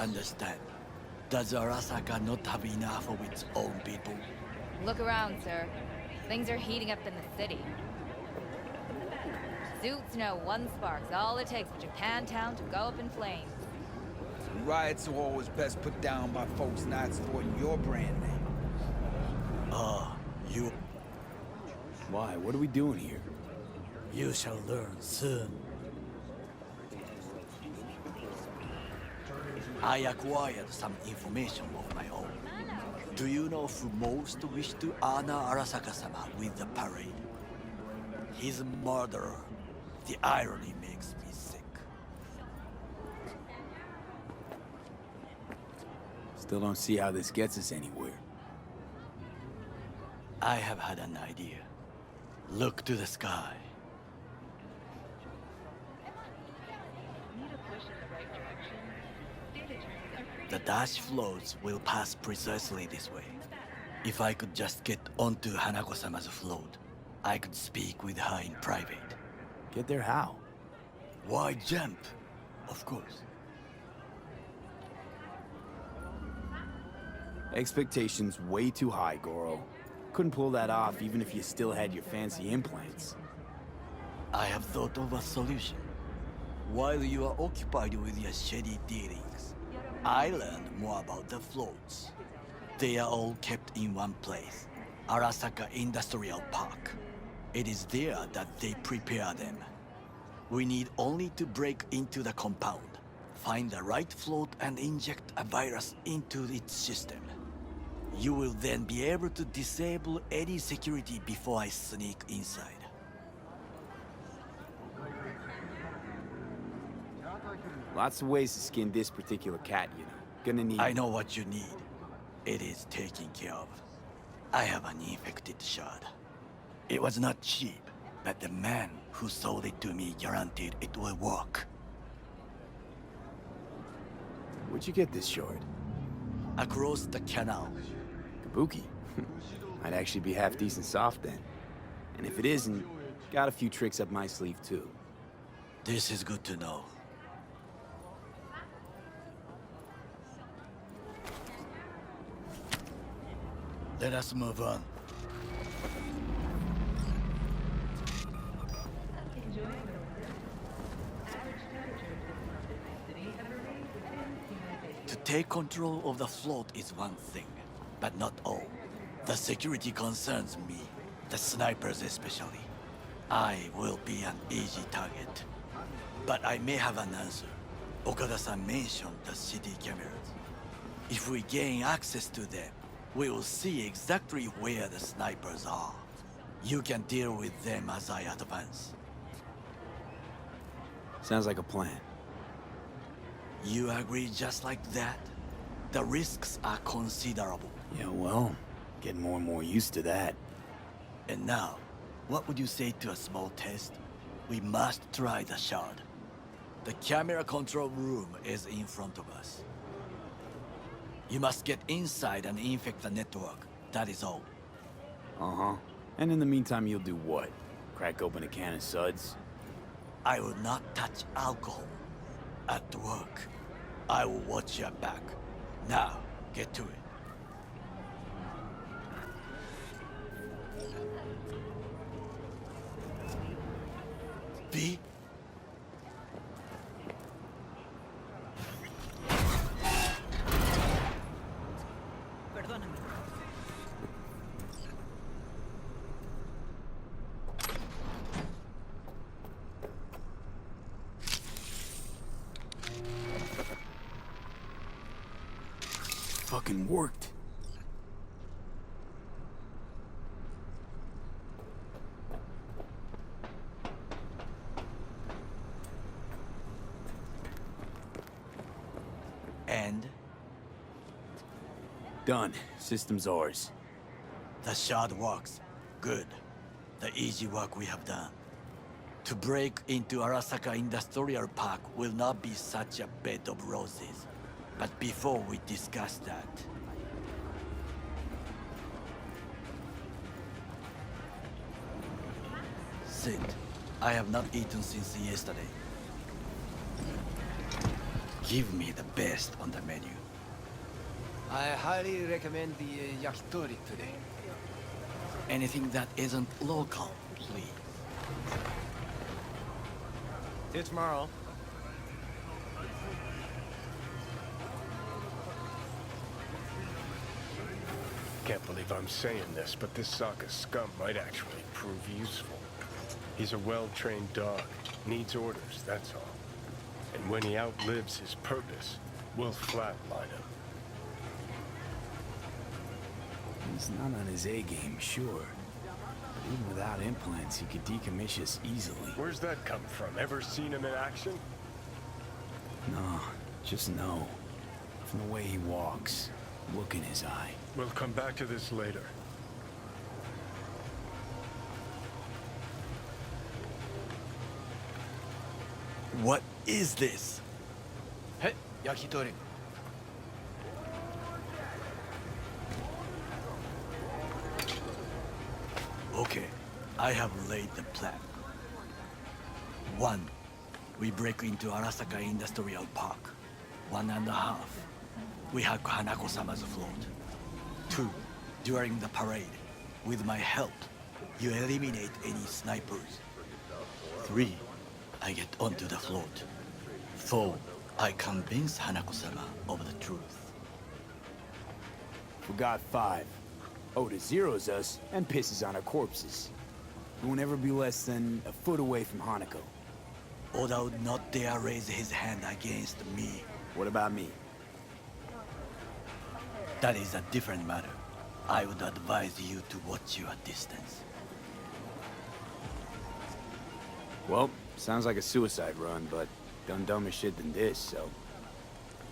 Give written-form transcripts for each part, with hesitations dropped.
understand. Does Arasaka not have enough of its own people? Look around, sir. Things are heating up in the city. Suits know one spark's all it takes for Japantown to go up in flames. Riots are always best put down by folks not supporting your brand name. You... Why? What are we doing here? You shall learn soon. I acquired some information of my own. Do you know who most wished to honor Arasaka-sama with the parade? His murderer. The irony makes me sick. Still don't see how this gets us anywhere. I have had an idea. Look to the sky. The dash floats will pass precisely this way. If I could just get onto Hanako-sama's float, I could speak with her in private. Get there how? Why jump? Of course. Expectations way too high, Goro. Couldn't pull that off even if you still had your fancy implants. I have thought of a solution. While you are occupied with your shady dealings, I learned more about the floats. They are all kept in one place, Arasaka Industrial Park. It is there that they prepare them. We need only to break into the compound, find the right float and inject a virus into its system. You will then be able to disable any security before I sneak inside. Lots of ways to skin this particular cat, you know. Gonna need... I know what you need. It is taken care of. I have an infected shard. It was not cheap, but the man who sold it to me guaranteed it will work. Where'd you get this shard? Across the canal. Kabuki. Might actually be half decent soft then. And if it isn't, got a few tricks up my sleeve too. This is good to know. Let us move on. To take control of the float is one thing, but not all. The security concerns me, the snipers especially. I will be an easy target. But I may have an answer. Okada-san mentioned the city cameras. If we gain access to them, we will see exactly where the snipers are. You can deal with them as I advance. Sounds like a plan. You agree just like that? The risks are considerable. Yeah, well, getting more and more used to that. And now, what would you say to a small test? We must try the shard. The camera control room is in front of us. You must get inside and infect the network. That is all. Uh-huh. And in the meantime, you'll do what? Crack open a can of suds? I will not touch alcohol. At work, I will watch your back. Now, get to it. B? Fucking worked. And? Done. System's ours. The shard works. Good. The easy work we have done. To break into Arasaka Industrial Park will not be such a bed of roses. But before we discuss that... Sit. I have not eaten since yesterday. Give me the best on the menu. I highly recommend the yakitori today. Anything that isn't local, please. See you tomorrow. Can't believe I'm saying this, but this Sokka scum might actually prove useful. He's a well-trained dog. Needs orders, that's all. And when he outlives his purpose, we'll flatline him. He's not on his A-game, sure. But even without implants, he could decommission us easily. Where's that come from? Ever seen him in action? No, just no. From the way he walks, look in his eye. We'll come back to this later. What is this? Hey, yakitori. Okay, I have laid the plan. 1. We break into Arasaka Industrial Park. 1.5. We hack Hanako-sama's float. 2. During the parade, with my help, you eliminate any snipers. 3. I get onto the float. 4. I convince Hanako-sama of the truth. Forgot 5. Oda zeros us and pisses on our corpses. We won't ever be less than a foot away from Hanako. Oda would not dare raise his hand against me. What about me? That is a different matter. I would advise you to watch your distance. Well, sounds like a suicide run, but done dumber shit than this, so...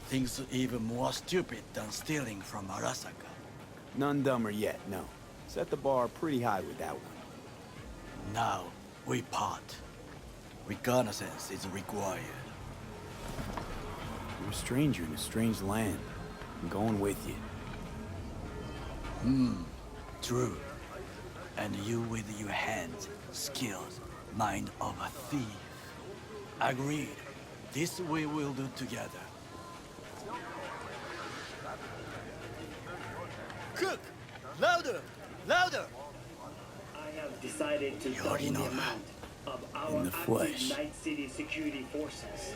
Things even more stupid than stealing from Arasaka. None dumber yet, no. Set the bar pretty high with that one. Now, we part. Reconnaissance is required. You're a stranger in a strange land. I'm going with you. True. And you with your hands, skills, mind of a thief. Agreed. This we will do together. Cook! Louder! Louder! I have decided to double already the know amount of In our the active flesh. Night City security forces.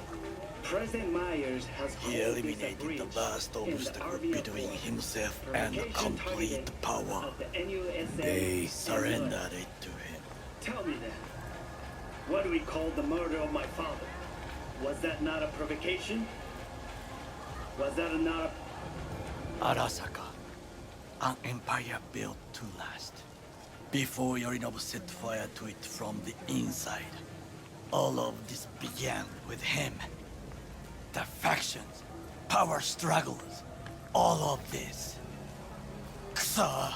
President Myers has He called this a eliminated breach the last in the obstacle RBF between force. himself and Provocation complete targeted power. of the NUSA They and surrendered it to him. Tell me then, what do we call the murder of my father? Was that not a provocation? Was that not a... Arasaka, an empire built to last. Before Yorinobu set fire to it from the inside, all of this began with him. The factions, power struggles, all of this. Kusa!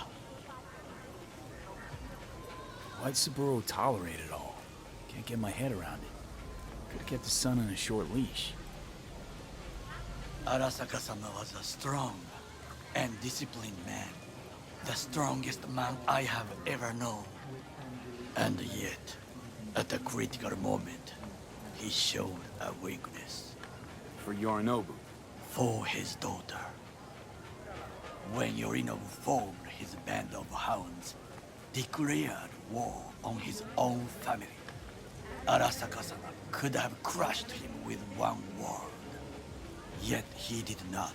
Why'd Saburo tolerate it all? Can't get my head around it. Could've kept the son on a short leash. Arasaka-sama was a strong and disciplined man. The strongest man I have ever known. And yet, at a critical moment, he showed a weakness. For Yorinobu. For his daughter. When Yorinobu formed his band of hounds, declared war on his own family, Arasaka-sama could have crushed him with one word. Yet he did not.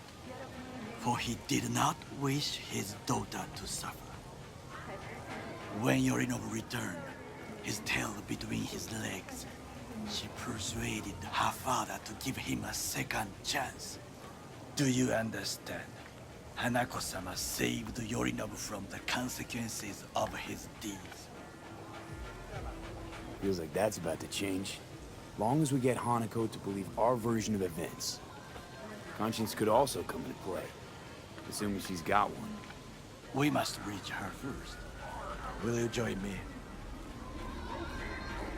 For he did not wish his daughter to suffer. When Yorinobu returned, his tail between his legs, she persuaded her father to give him a second chance. Do you understand? Hanako-sama saved Yorinobu from the consequences of his deeds. Feels like that's about to change. Long as we get Hanako to believe our version of events. Conscience could also come into play. Assuming she's got one. We must reach her first. Will you join me?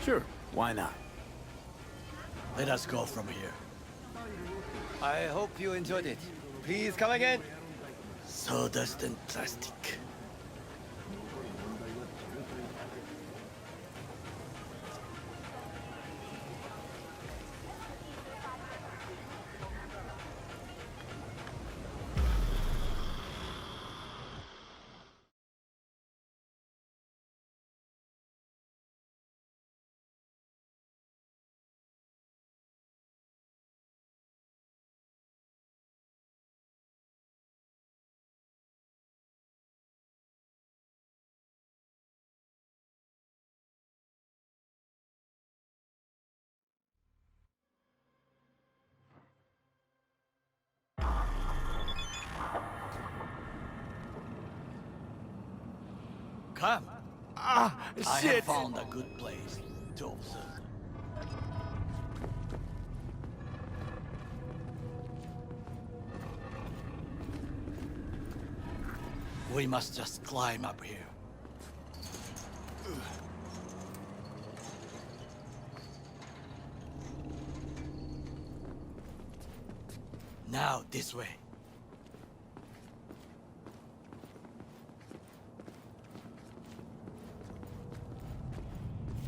Sure, why not? Let us go from here. I hope you enjoyed it. Please come again. Sawdust and plastic. Come. Ah, I shit! have found a good place to observe. We must just climb up here. Now, this way.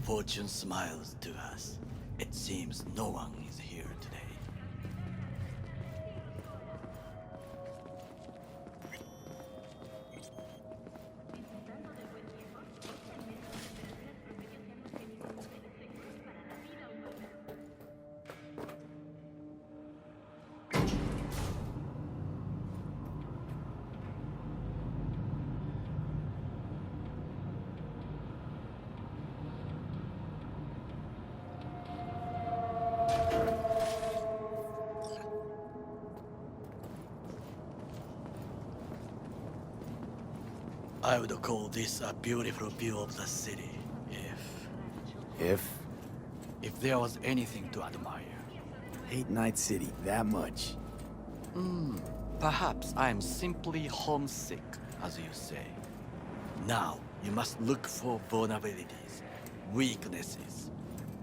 Fortune smiles to us. It seems no one is here today. I would call this a beautiful view of the city, if there was anything to admire. Hate Night City that much. Perhaps I'm simply homesick, as you say. Now, you must look for vulnerabilities, weaknesses,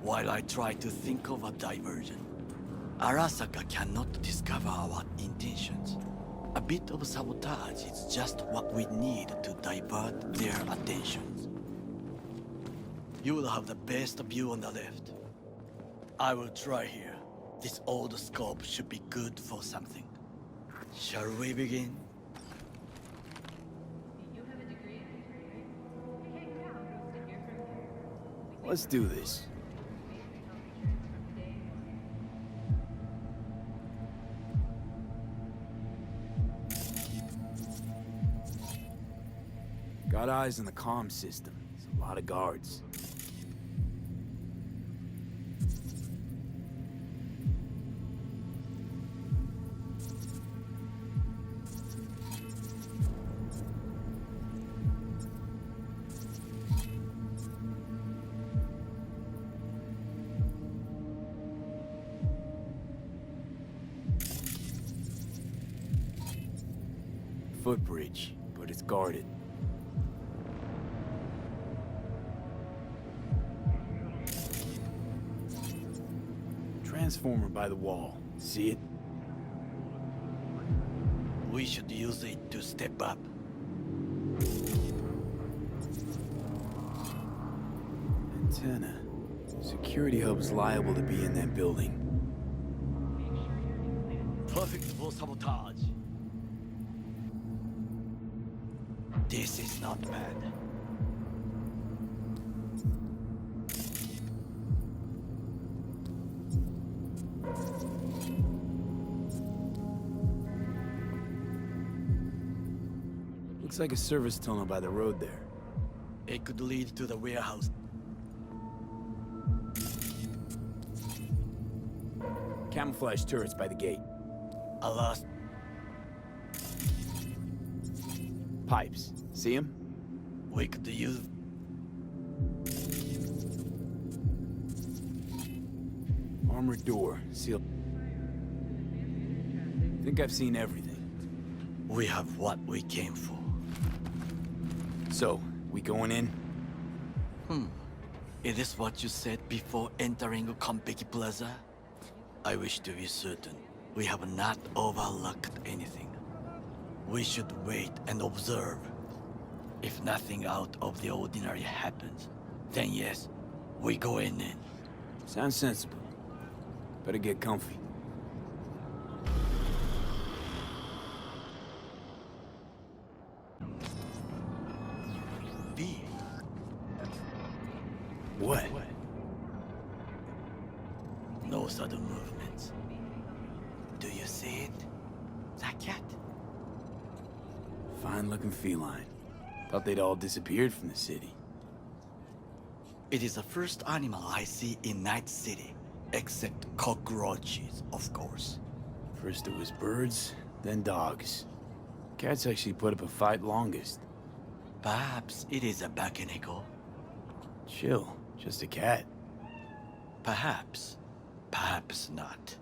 while I try to think of a diversion. Arasaka cannot discover our intentions. A bit of sabotage is just what we need to divert their attentions. You will have the best view on the left. I will try here. This old scope should be good for something. Shall we begin? Let's do this. Got eyes on the comm system. There's a lot of guards. Footbridge, but it's guarded. Transformer by the wall. See it? We should use it to step up. Antenna. Security hub's liable to be in that building. Perfect for sabotage. This is not bad. Looks like a service tunnel by the road there. It could lead to the warehouse. Camouflage turrets by the gate. Alas, Pipes. See them? we could use... Armored door. Sealed. Think I've seen everything. We have what we came for. So, we going in? Is this what you said before entering Konpeki Plaza? I wish to be certain we have not overlooked anything. We should wait and observe. If nothing out of the ordinary happens, then yes, we go in. Sounds sensible. Better get comfy. B. What? No sudden movements. Do you see it? That cat? Fine-looking feline. Thought they'd all disappeared from the city. It is the first animal I see in Night City, except cockroaches, of course. First it was birds, then dogs. Cats actually put up a fight longest. Perhaps it is a Bakeneko. Chill, just a cat. Perhaps. Perhaps not.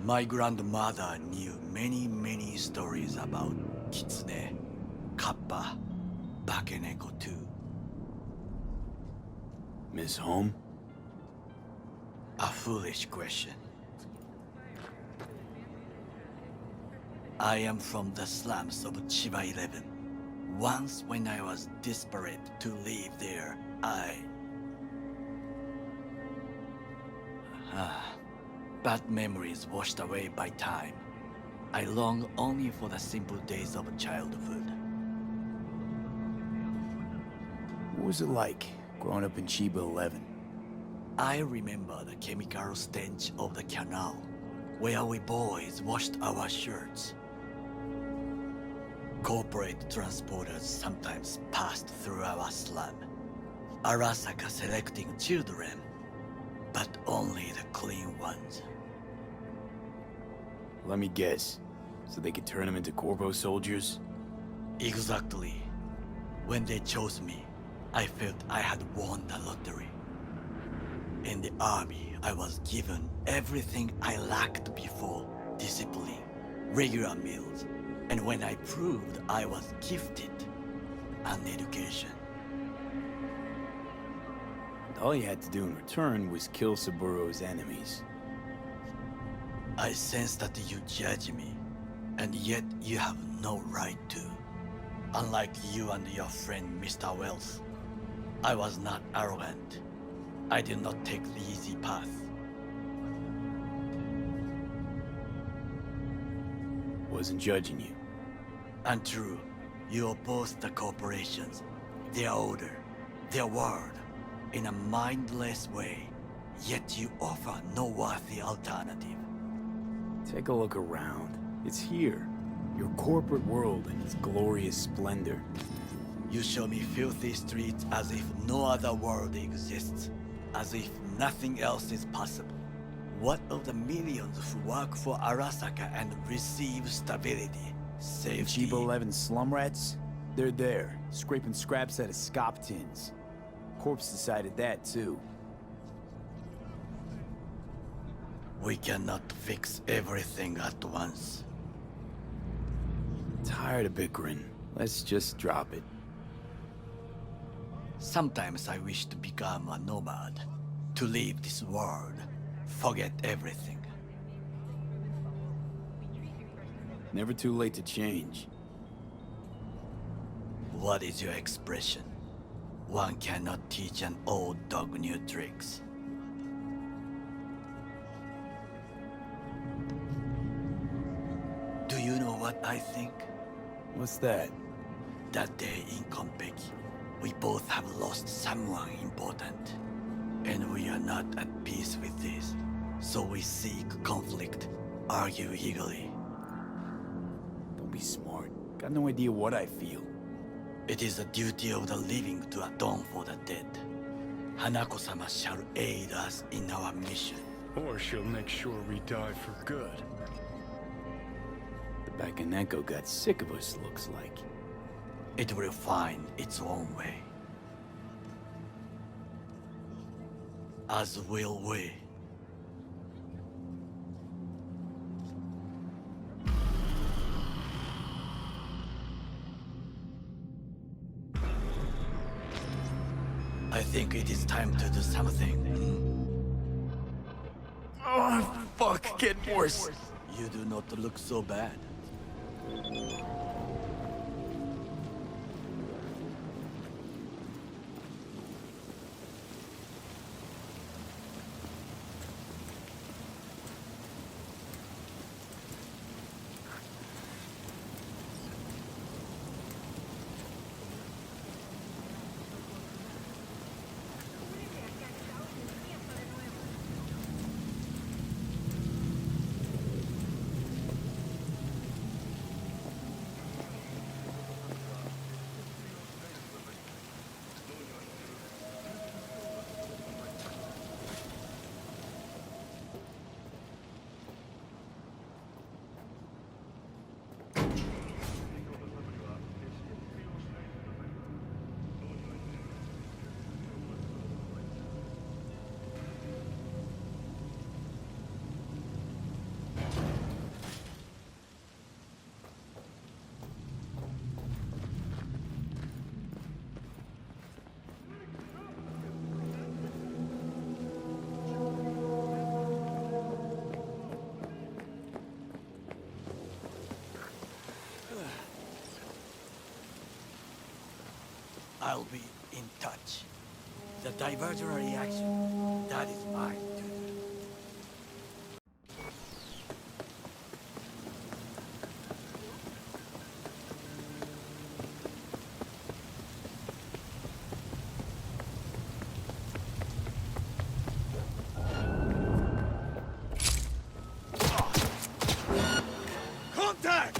My grandmother knew many stories about Kitsune, Kappa, Bakeneko too. Miss Home? A foolish question. I am from the slums of Chiba 11. Once when I was desperate to live there, bad memories washed away by time. I long only for the simple days of childhood. What was it like, growing up in Chiba 11? I remember the chemical stench of the canal, where we boys washed our shirts. Corporate transporters sometimes passed through our slum, Arasaka selecting children, but only the clean ones. Let me guess. So they could turn them into Corpo soldiers? Exactly. When they chose me, I felt I had won the lottery. In the army, I was given everything I lacked before: discipline, regular meals, and when I proved I was gifted, an education. All you had to do in return was kill Saburo's enemies. I sense that you judge me, and yet you have no right to. Unlike you and your friend Mr. Wells, I was not arrogant. I did not take the easy path. Wasn't judging you. Untrue, you oppose the corporations, their order, their word, in a mindless way, yet you offer no worthy alternative. Take a look around. It's here. Your corporate world in its glorious splendor. You show me filthy streets as if no other world exists, as if nothing else is possible. What of the millions who work for Arasaka and receive stability, safety? Chiba 11 slum rats? They're there, scraping scraps out of scop tins. Corpse decided that, too. We cannot fix everything at once. Tired of bickering. Let's just drop it. Sometimes I wish to become a nomad, to leave this world, forget everything. Never too late to change. What is your expression? One cannot teach an old dog new tricks. Do you know what I think? What's that? That day in Konpeki, we both have lost someone important. And we are not at peace with this. So we seek conflict, argue eagerly. Don't be smart. Got no idea what I feel. It is the duty of the living to atone for the dead. Hanako-sama shall aid us in our mission. Or she'll make sure we die for good. The Bakeneko got sick of us, looks like. It will find its own way. As will we. I think it is time to do something. Oh, fuck, get worse. You do not look so bad. I'll be in touch. The diversionary action, that is mine to do. Contact!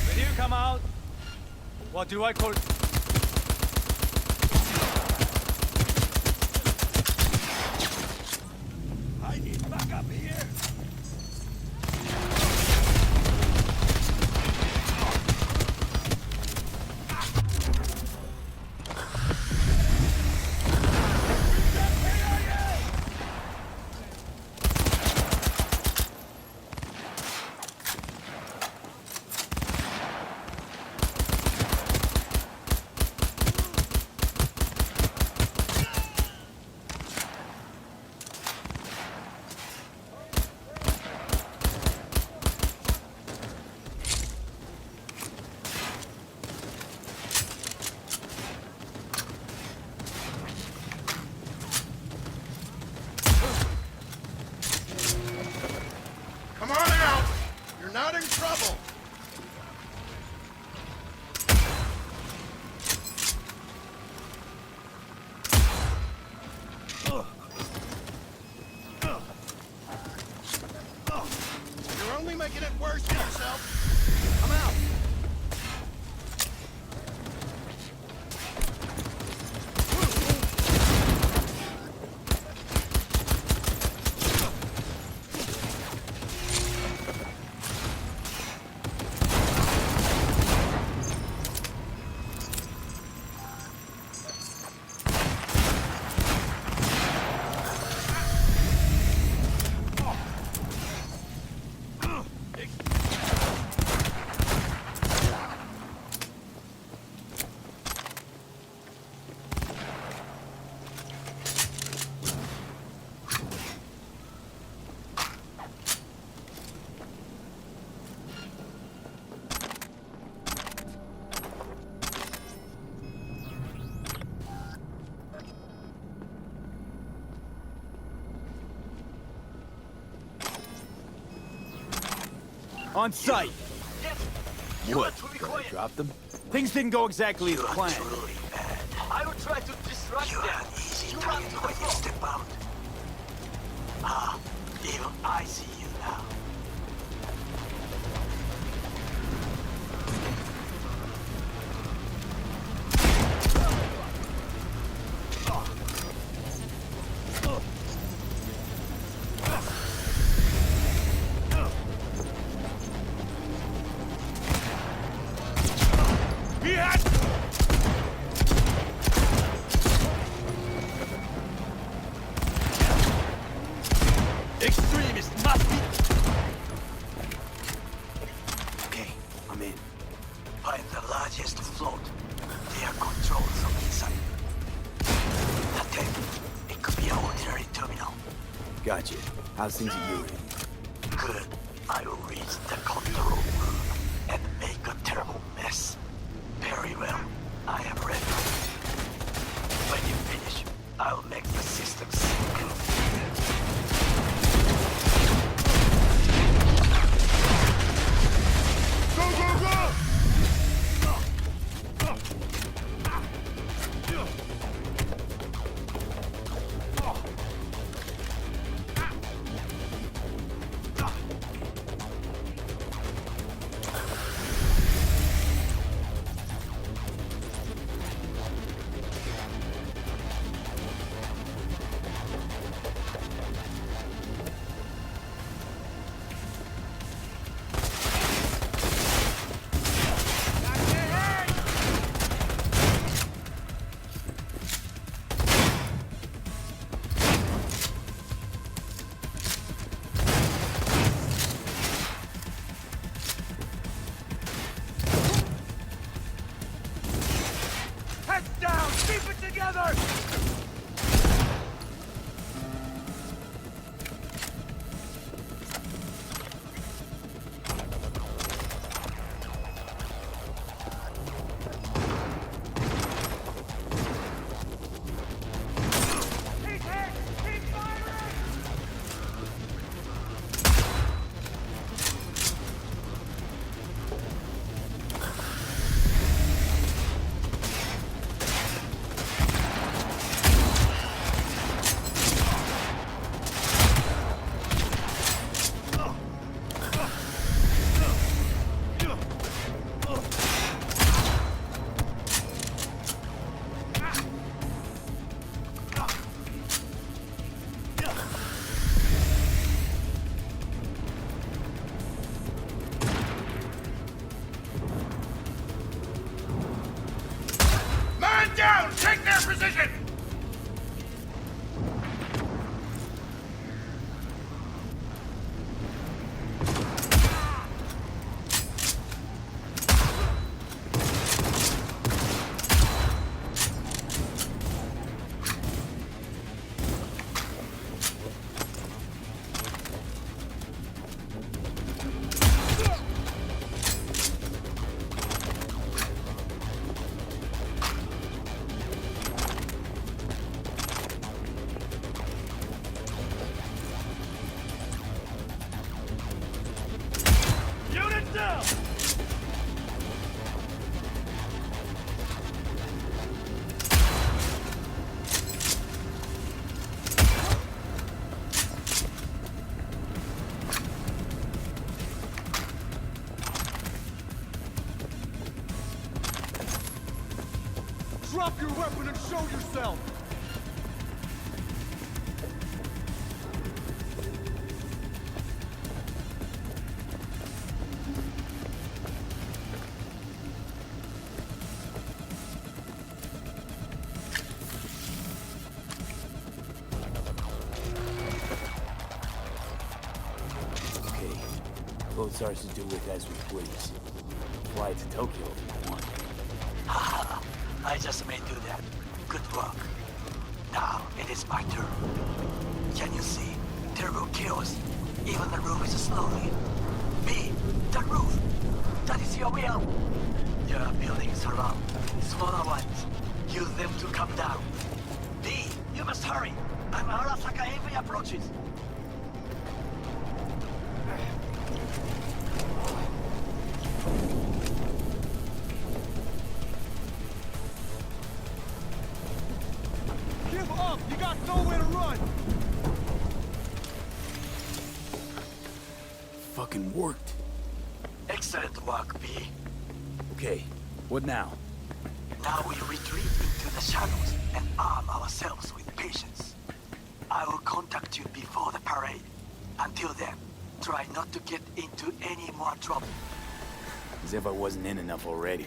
When you come out, what do I call... I need backup here! Come on out! You're not in trouble! You're only making it worse for yourself. Come out! On site! What? Did I drop them? Things didn't go exactly as planned. I will try to distract them. Easy target when you step out. Ah, even I see you now. Extremists must be... Okay, I'm in. Find the largest float. They are controlled from inside. That thing, it could be an ordinary terminal. Gotcha. How's things at your end? Good. I will reach the control room and make a terrible mess. Very well. I am ready. When you finish, I'll make the system sink. Go, go, go! position! Unit down! Drop your weapon and show yourself! Okay, both ours to do with as we please. Fly to Tokyo if you want. I just may do that. Good work. Now it is my turn. Can you see? Terrible chaos. Even the roof is slowly. B, the roof. That is your will. There are buildings around. Smaller ones. Use them to come down. B, you must hurry. I'm Arasaka heavy approaches. Give up! You got nowhere to run! Fucking worked. Excellent work, B. Okay, what now? Now we retreat into the shadows and arm ourselves with patience. I will contact you before the parade. Until then, try not to get into any more trouble. As if I wasn't in enough already.